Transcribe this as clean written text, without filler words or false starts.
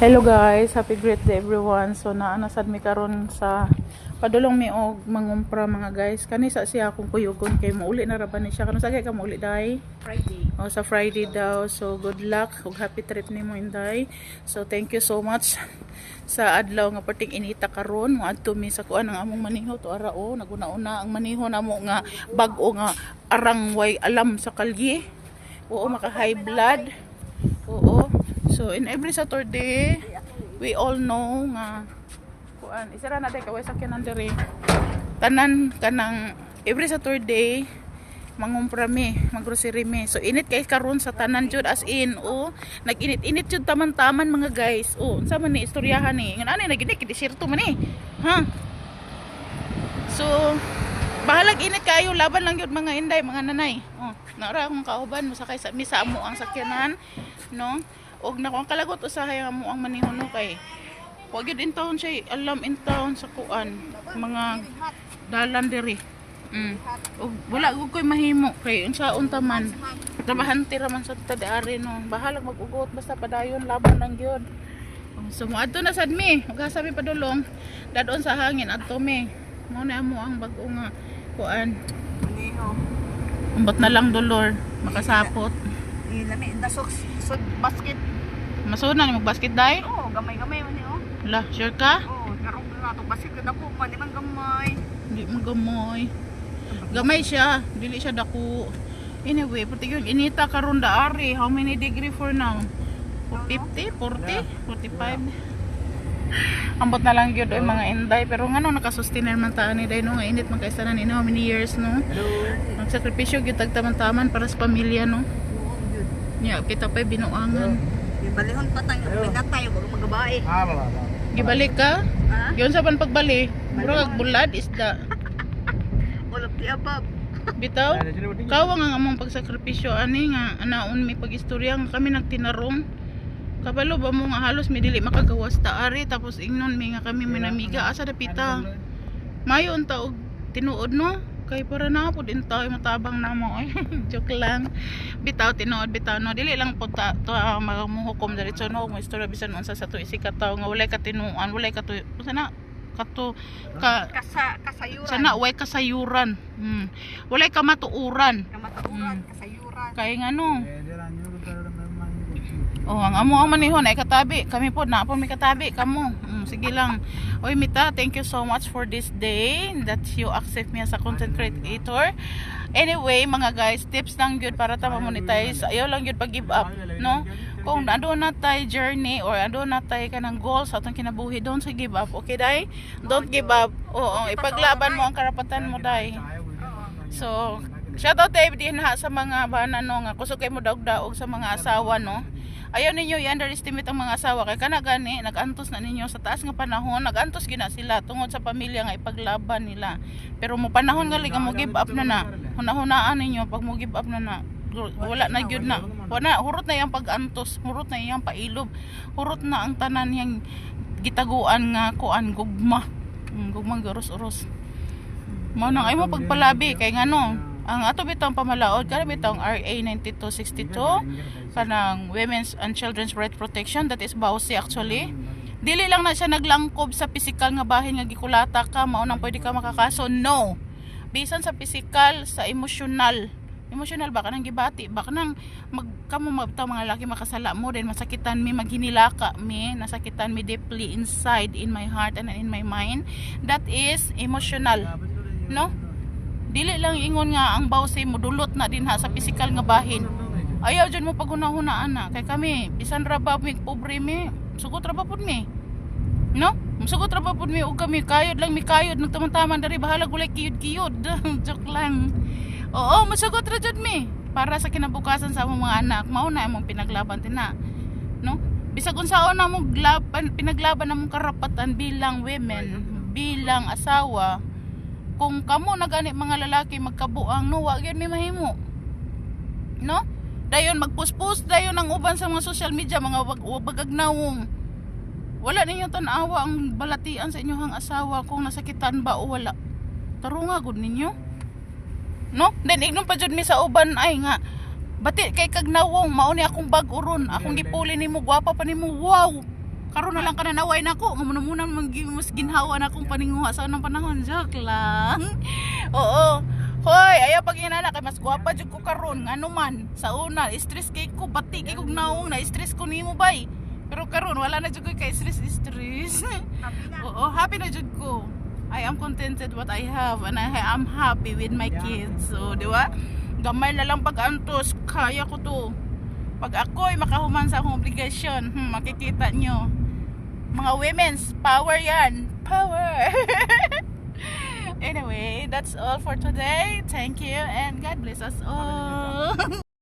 Hello guys, happy great day everyone. So naanasad mi karon sa padulong mi og mangumpra mga guys. Kanisa siya akong kuyugon kay mauli na ra ba ni siya. Kano sagay ka mauli dai? Friday. O sa Friday daw. So good luck ug happy trip nimo inday. So thank you so much sa adlaw nga perting inita karon mo adto mi sa kuan ang among maniho to ara o naguna-una ang maniho namo nga bag-o nga arang way alam sa kalye. Oo, maka high blood. Oo. So in every Saturday, we all know nga kuan isara na day kaway sakyanan diri. Tanan kanang every Saturday mangumpra mi, maggrocery mi. So init kay karon sa tanan jud as in nag-init-init jud taman-taman mga guys. Unsa man ni istoryahan ni? Ngan ani naginit kay desierto man ni. Ha? So bahalag init kayo laban lang yun mga inday, mga nanay. Naara akong kauban mo sakay sa misa amo ang sakyanan, no? Og na kung kalagot usahay amo ang manihono kay wag yun in town siya alam in town sa kuan mga dalan diri. Og wala gud koy mahimo kay unsa unta man trabahan tira man sa tadiari no. Bahalag mag-ugot basta padayon laban lang gyud. So mo adto na sad mi, maghasabi padulong dadon sa hangin adto mi. Mao na amo ang bag-o nga kuan. Maniho. Ambot na lang dolor makasapot. Lami dasok sud basket. Masud na ni mag-basket dai? Oh, gamay-gamay man ni oh. Wala, sure ka? Oh, karong na to basket kada ko man man gamay. Hindi mo gamoy. Gamay siya, dili siya dako. Anyway, pati yun, inita karon daari. How many degree for now? 50, 40, 45. Ambot na lang gyud oy mga inday, pero ngano nakasustain man ta ani day no nga init man kaysa na ni how many years no. Nagsakripisyo gyud tagtaman-taman para sa pamilya no. Nya kita pa'y binuangan. Balihon pa tayo, pinatay wag magabae. Gibalik ka? Ha? Giyon sa pan pagbali. Murag bulad isda. Wala ti abab. Bitaw, kawa nga among pagsakripisyo ani nga anaon mi pagistorya nga kami nagtinarong. Kabalo ba mo nga halos mi dili makagawas ta ari tapos ingnon mi nga kami minamiga asa dapita. Mayo unta og tinuod no. Kay para na po din tayo matabang na mo ay joke lang. Bitaw tinuod bitaw no dili lang po ta to magmuhukom diretso no mo istorya bisan unsa sa to isikataw nga walay katinuan walay kato sana kato ka Kasayuran. sana way kasayuran. Walay kamatuuran. Kamatuuran, kasayuran. Kay nga no. Oh, ang amo ang manihon ay katabi. Kami po na po may katabi kamo. Sige lang. Oy Mita, thank you so much for this day that you accept me as a content creator. Anyway, mga guys, tips lang gyud para ta ma-monetize. Ayaw lang gyud pag-give up, no? Kung ando na tay journey or ando na tay kanang goals atong kinabuhi, don't say give up. Okay, dai? Don't give up. Oo, ipaglaban mo ang karapatan mo, dai. So, shout out Dave din ha sa mga bana no nga kusog kay mo daog-daog sa mga asawa no. Ayaw ninyo i-underestimate ang mga asawa kay kana gani nagantos na ninyo sa taas nga panahon, nagantos gina sila tungod sa pamilya nga ipaglaban nila. Pero mo panahon nga liga mo give up na. Hunahunaan ninyo pag mo give up na. Wala na gyud na. Wala hurot na yang pag-antos, hurot na yang pailob. Hurot na ang tanan yang gitaguan nga kuan gugma. Gugmang garos-uros. Mao nang ay mo pagpalabi kay ngano ang ato bitong pamalaod kana bitong RA 9262 kanang Women's and Children's Right Protection, that is BAUSI actually. Dili lang na siya naglangkob sa physical nga bahin nga gikulata ka mao nang pwede ka makakaso, no. Bisan sa physical, sa emotional ba kanang gibati ba kanang kamo mabtaw mga lalaki makasala mo din masakitan mi maghinilaka mi nasakitan mi deeply inside in my heart and in my mind, that is emotional, no. Dili lang ingon nga ang bawsi mo dulot na din ha sa physical nga bahin. Ayaw dyan mo paghunahunaan na. Kay kami, bisan raba mi pobre mi, sugot raba pud mi. No? Sugot raba pud mi ug kami kayod lang mi kayod nagtaman-taman dari bahala gulay kiyod-kiyod. Joke lang. Oo, masugot ra jud mi para sa kinabukasan sa among mga anak. Mao na among pinaglaban tina. No? Bisag unsaon na mo pinaglaban among karapatan bilang women, bilang asawa. Kung kamo na gani mga lalaki magkabuang no wa gyud mi mahimo, no? Dayon magpuspos dayon ang uban sa mga social media mga bagagnawong wala ninyo tan-awa ang balatian sa inyong asawa kung nasakitan ba o wala. Tarunga gud ninyo, no? Then ignon pa jud mi sa uban ay nga bati kay kagnawong mao ni akong bag-o ron akong gipuli nimo gwapa pa nimo, wow Karon na lang ka nanaway na ko. Muna mas ginhawa na akong paninguha sa unang panahon. Joke lang. Oo. Hoy, ayaw pag inana kay mas gwapa jud ko karon. Ngano man sa una, stress kay ko bati kay kog naong na stress ko nimo bay. Pero karon wala na jud ko kay stress. Happy na. Oo, happy na jud ko. I am contented what I have and I am happy with my kids. So, di ba? Gamay na lang pag-antos. Kaya ko to. Pag ako'y makahuman sa akong obligasyon, makikita nyo. Mga women's power yan. Power! Anyway, that's all for today. Thank you and God bless us all.